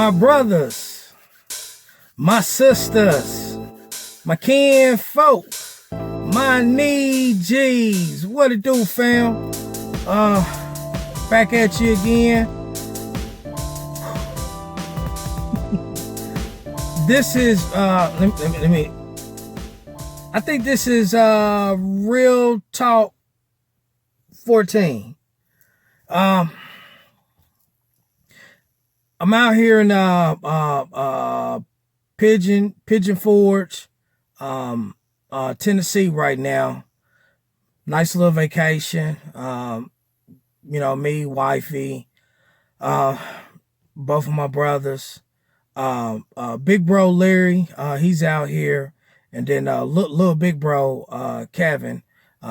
my brothers, my sisters, my kin folk, my knee G's. What it do, fam? Back at you again. This is let me I think this is Real Talk 14. I'm out here in Pigeon Forge, Tennessee right now. Nice little vacation. Me, wifey, both of my brothers. Big bro Larry, he's out here, and then little big bro Kevin,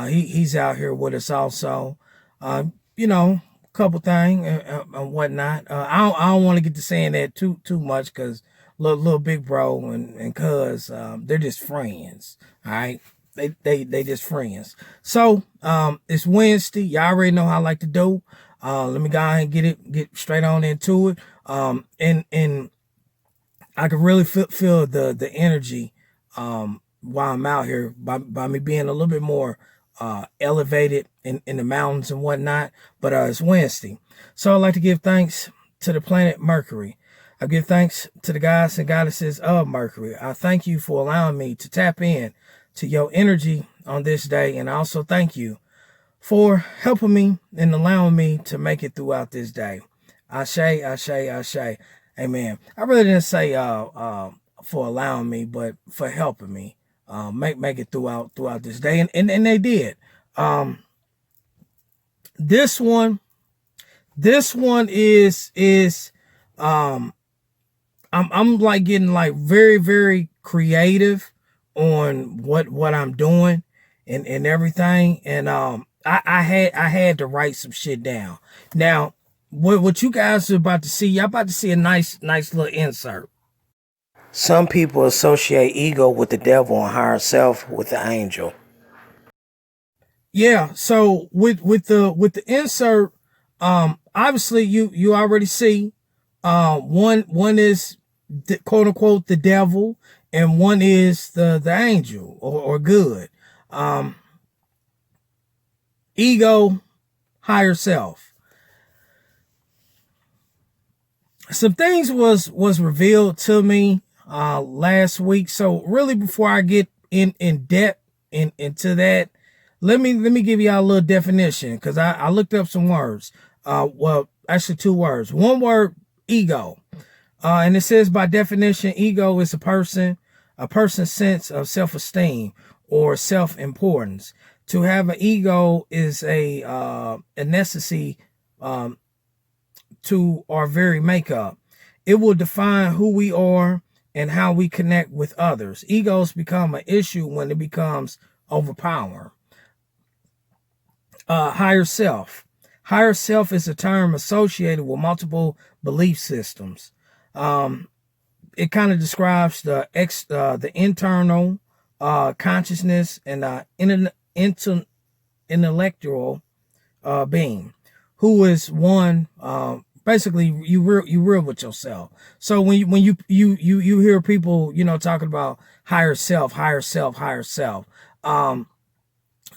he's out here with us also. Couple things and whatnot. I don't want to get to saying that too much, because little big bro and cuz they're just friends. All right, they just friends. So it's Wednesday. Y'all already know how I like to do. Let me go ahead and get straight on into it. And I can really feel the energy while I'm out here by me being a little bit more elevated in the mountains and whatnot. But it's Wednesday. So I'd like to give thanks to the planet Mercury. I give thanks to the gods and goddesses of Mercury. I thank you for allowing me to tap in to your energy on this day. And I also thank you for helping me and allowing me to make it throughout this day. Ashe, ashe, ashe. Amen. I really didn't say for allowing me, but for helping me make it throughout this day, and they did. This one is I'm like getting like very, very creative on what I'm doing and everything, and I had to write some shit down. Now, what you guys are about to see, y'all about to see a nice little insert. Some people associate ego with the devil and higher self with the angel. Yeah, so with the insert, obviously you already see one is the, quote unquote the devil, and one is the angel or good. Ego, higher self. Some things was revealed to me last week. So really, before I get in depth into that, let me give y'all a little definition, because I looked up some words. Well, actually 2 words. One word, ego. And it says, by definition, ego is a person's sense of self-esteem or self-importance. To have an ego is a necessity to our very makeup. It will define who we are and how we connect with others. Egos become an issue when it becomes overpowering. Higher self. Higher self is a term associated with multiple belief systems. It kind of describes the internal consciousness and intellectual being, who is one. Basically, you real with yourself. So when you hear people talking about higher self.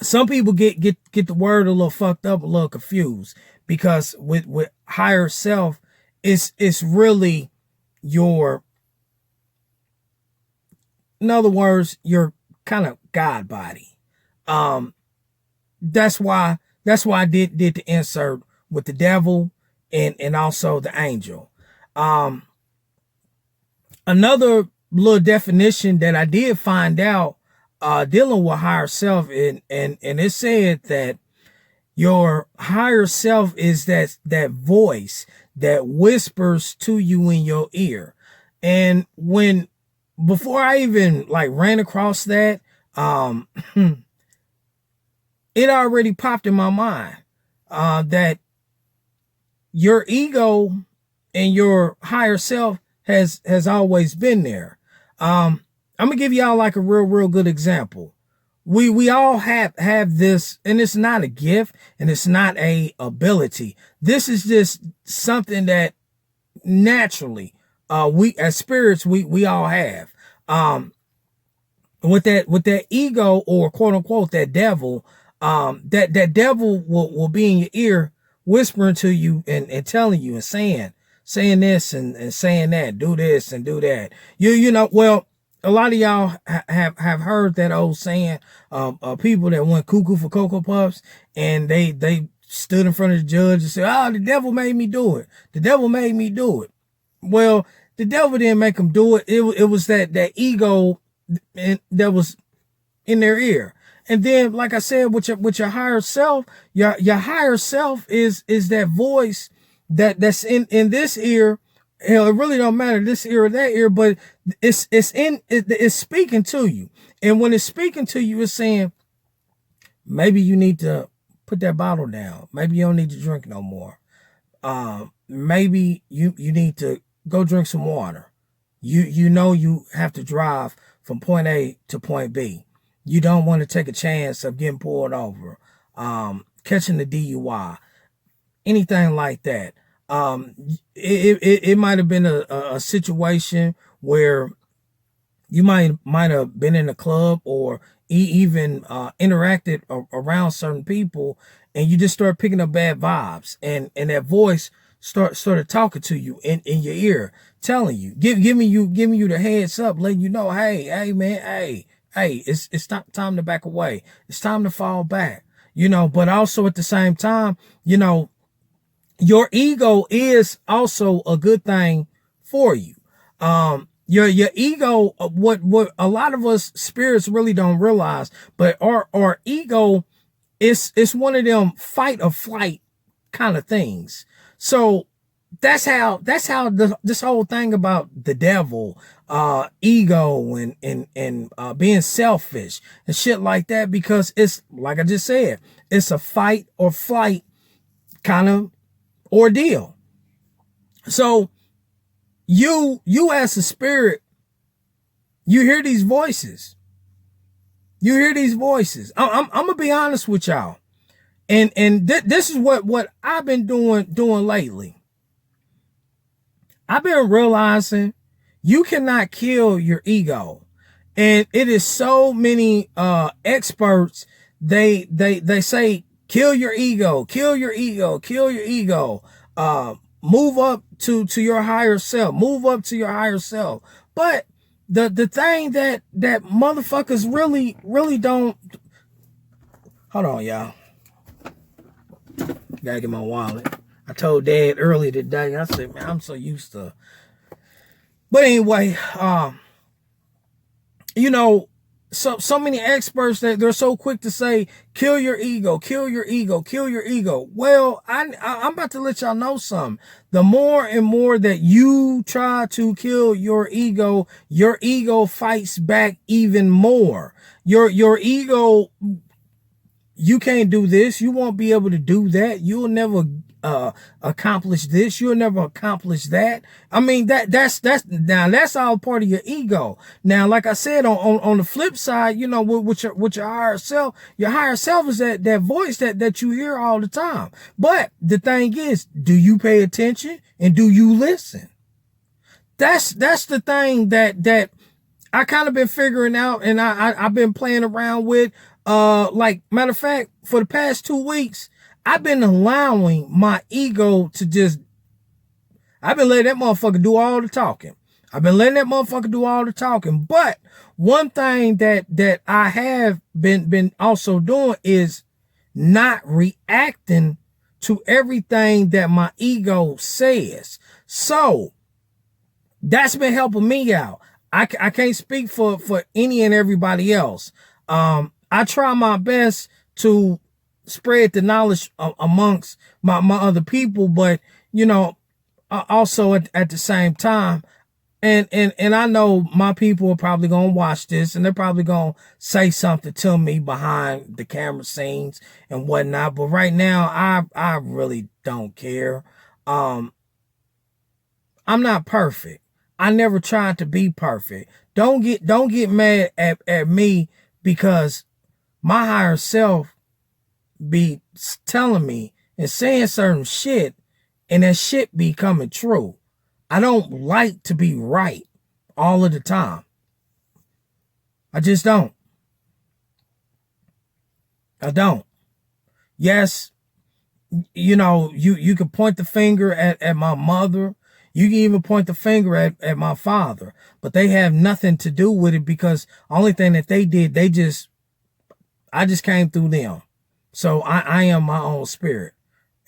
Some people get the word a little fucked up, a little confused, because with higher self, it's really your, in other words, your kind of God body. That's why I did the insert with the devil and also the angel. Another little definition that I did find out dealing with higher self, and it said that your higher self is that voice that whispers to you in your ear. And before I even ran across that, it already popped in my mind that your ego and your higher self has always been there. I'm gonna give y'all a real good example. We all have this, and it's not a gift and it's not a ability. This is just something that naturally We as spirits, we all have. With that ego, or quote unquote that devil, that devil will be in your ear, whispering to you and telling you and saying this and saying that, do this and do that. You know, well, a lot of y'all have heard that old saying, people that went cuckoo for Cocoa Puffs, and they stood in front of the judge and said, "Oh, the devil made me do it. The devil made me do it." Well, the devil didn't make them do it. It was that ego that was in their ear. And then, like I said, with your higher self, your higher self is that voice that's in this ear. Hell, it really don't matter this ear or that ear, but it's speaking to you. And when it's speaking to you, it's saying, maybe you need to put that bottle down. Maybe you don't need to drink no more. Maybe you need to go drink some water. You know you have to drive from point A to point B. You don't want to take a chance of getting pulled over, catching the DUI, anything like that. It might have been a situation where you might have been in a club, or even interacted around certain people, and you just start picking up bad vibes, and that voice started talking to you in your ear, telling you, giving you the heads up, letting you know, hey man, hey, it's time to back away. It's time to fall back, you know. But also at the same time, you know, your ego is also a good thing for you. Your ego, what a lot of us spirits really don't realize, but our ego is one of them fight or flight kind of things. So that's how this whole thing about the devil, ego and being selfish and shit like that, because it's like I just said, it's a fight or flight kind of ordeal. So you as a spirit, you hear these voices. You hear these voices. I'm gonna be honest with y'all, and this is what I've been doing lately. I've been realizing you cannot kill your ego, and it is so many experts. They say kill your ego, kill your ego, kill your ego. Move up to your higher self. Move up to your higher self. But the thing that motherfuckers really don't. Hold on, y'all. Gotta get my wallet. I told Dad earlier today, I said, man, I'm so used to. But anyway, you know, so many experts that they're so quick to say, kill your ego, kill your ego, kill your ego. Well, I'm about to let y'all know something. The more and more that you try to kill your ego fights back even more. Your ego, you can't do this. You won't be able to do that. You'll never accomplish this. You'll never accomplish that. I mean, that's all part of your ego. Now, like I said, on the flip side, you know, with your higher self is that voice that you hear all the time. But the thing is, do you pay attention and do you listen? That's the thing that I kind of been figuring out, and I've been playing around with. Like, matter of fact, for the past 2 weeks, I've been allowing my ego to I've been letting that motherfucker do all the talking. But one thing that I have been also doing is not reacting to everything that my ego says. So that's been helping me out. I can't speak for any and everybody else. I try my best to spread the knowledge amongst my other people, but you know, also at the same time, and I know my people are probably gonna watch this, and they're probably gonna say something to me behind the camera scenes and whatnot. But right now, I really don't care. I'm not perfect. I never tried to be perfect. Don't get mad at me because my higher self be telling me and saying certain shit, and that shit be coming true. I don't like to be right all of the time. I just don't. I don't. Yes, you know, you can point the finger at my mother. You can even point the finger at my father. But they have nothing to do with it, because only thing that they did, I just came through them. So I am my own spirit,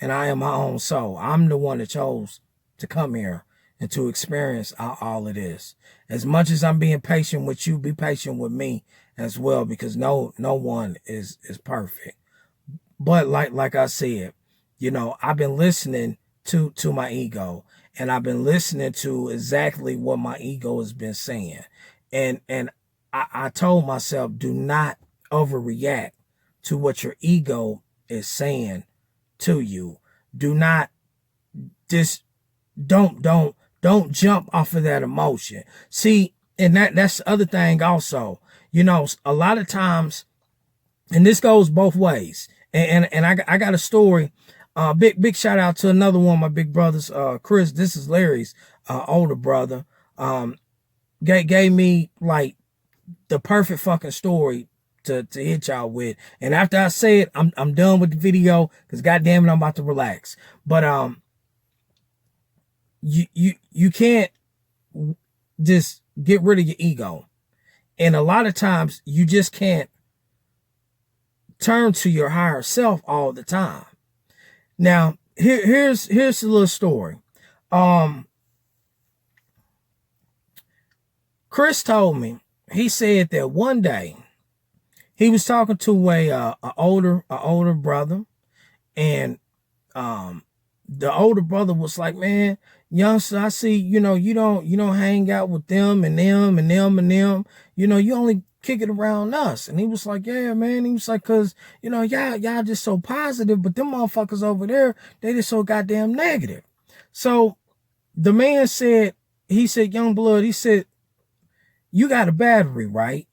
and I am my own soul. I'm the one that chose to come here and to experience all of this. As much as I'm being patient with you, be patient with me as well, because no one is perfect. But like I said, you know, I've been listening to my ego, and I've been listening to exactly what my ego has been saying. And I told myself, do not overreact to what your ego is saying to you. Do not just don't jump off of that emotion. See, and that's the other thing also. You know, a lot of times, and this goes both ways. And I got a story. Big shout out to another one of my big brothers, Chris. This is Larry's older brother. Gave me like the perfect fucking story to hit y'all with. And after I say it, I'm done with the video, because goddamn it, I'm about to relax. But you can't just get rid of your ego. And a lot of times you just can't turn to your higher self all the time. Now, here's a little story. Chris told me, he said that one day he was talking to a older brother, and the older brother was like, man, youngster, I see, you know, you don't hang out with them and them and them and them. You know, you only kick it around us. And he was like, yeah, man. He was like, cause, you know, y'all just so positive, but them motherfuckers over there, they just so goddamn negative. So the man said, he said, young blood, he said, you got a battery, right?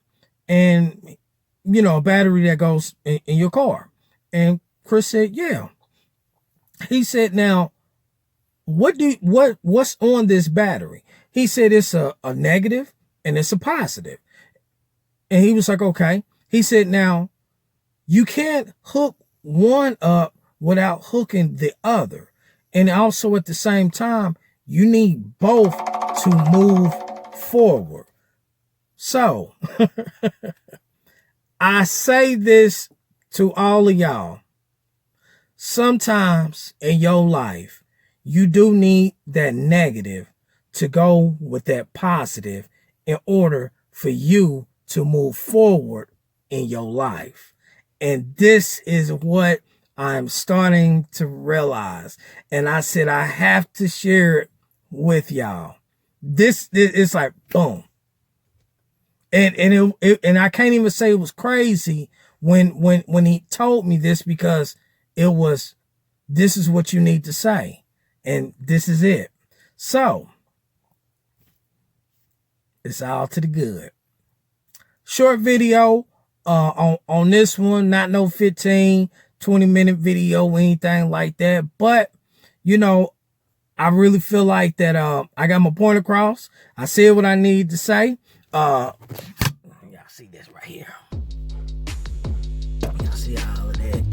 And, you know, a battery that goes in your car. And Chris said, yeah. He said, now, what's on this battery? He said, it's a negative and it's a positive. And he was like, okay. He said, now, you can't hook one up without hooking the other. And also at the same time, you need both to move forward. So, I say this to all of y'all. Sometimes in your life, you do need that negative to go with that positive in order for you to move forward in your life. And this is what I'm starting to realize. And I said, I have to share it with y'all. This is like, boom. And I can't even say it was crazy when he told me this, because it was, this is what you need to say. And this is it. So, it's all to the good. Short video on this one, not no 15, 20-minute video or anything like that. But, you know, I really feel like that I got my point across. I said what I need to say. Y'all see this right here. Y'all see all of that.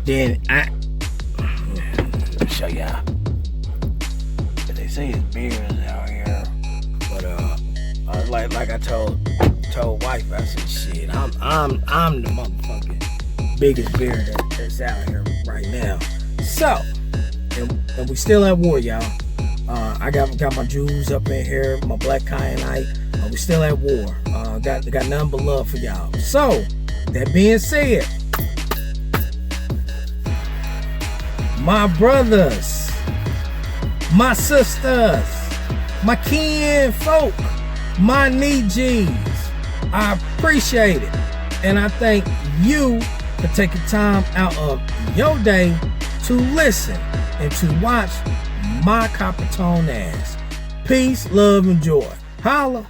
Then let me show y'all. They say it's beers out here, but like I told wife, I said, shit, I'm the motherfucking biggest beer that's out here right now. So, and we still at war, y'all. I got my Jews up in here, my black kyanite. We still at war. Got nothing but love for y'all. So, that being said, my brothers, my sisters, my kin folk, my G's, I appreciate it. And I thank you for taking time out of your day to listen and to watch my copper tone ass. Peace, love, and joy. Holla.